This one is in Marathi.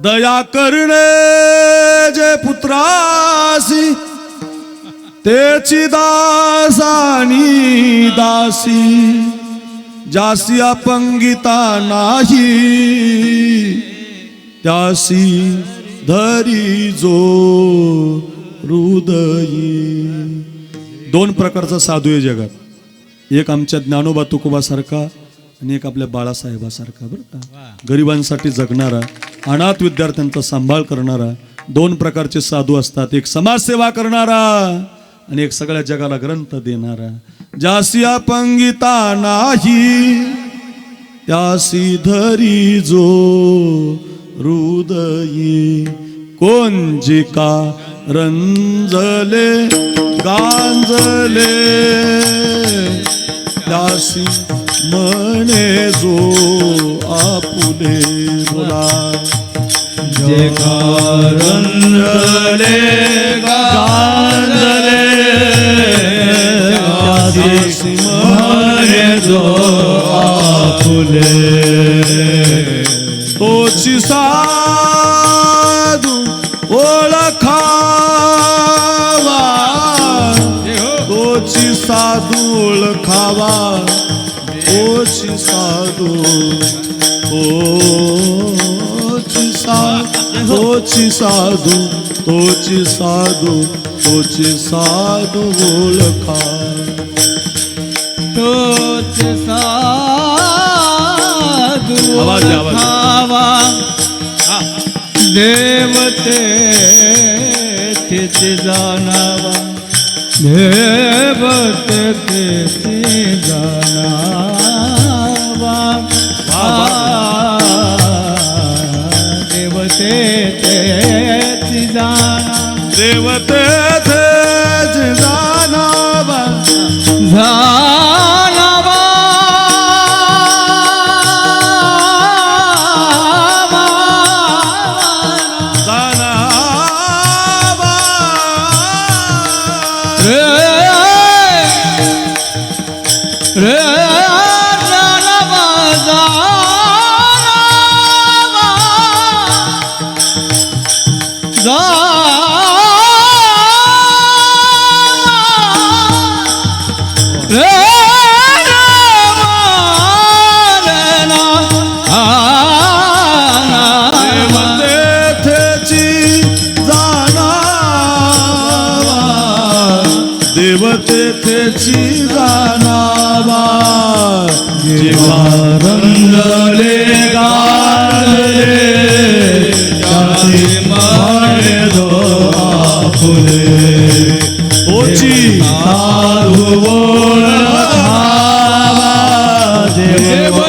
दया करणे जे पुत्रासी तेची दासानी दासी जासी अपंगिता नाही त्यासी धरी जो हृदयी। दोन प्रकारचा साधू आहे जगात, एक आमच्या ज्ञानोबा तुकोबासारखा आणि एक आपल्या बाळासाहेबासारखा बरं का, गरिबांसाठी जगणारा, अनाथ विद्यार्थ्यांचा सांभाळ करणारा। दोन प्रकारचे साधू असतात, एक समाजसेवा करणारा आणि एक सगळ्या जगाला ग्रंथ देणारा। जासी अपंगिता नाही त्यासी धरी जो हृदयी। कोंजिका रंजले गांजले त्यासी म्हणे जो आपुले। बोला जे रंजले गांजले त्यासी म्हणे जो आपुले। तोची साधू ओळखावा, तोची साधू ओळखावा, तोची साधू तोची साधू तोची साधू तोची साधू ओळखा। तोची साधू ओळखावा, देवते तिथे जाणावा, देवते तिथे जाणावा। देवते तिथे जाणा, देवते तेज जाणावा जाणावा। रे जाणावा जाणावा रे देवतेची जाणावा। जेव्हा रंगले गाले त्याचे म्हणे जो आपुले। तोची साधू ओळखावा, देव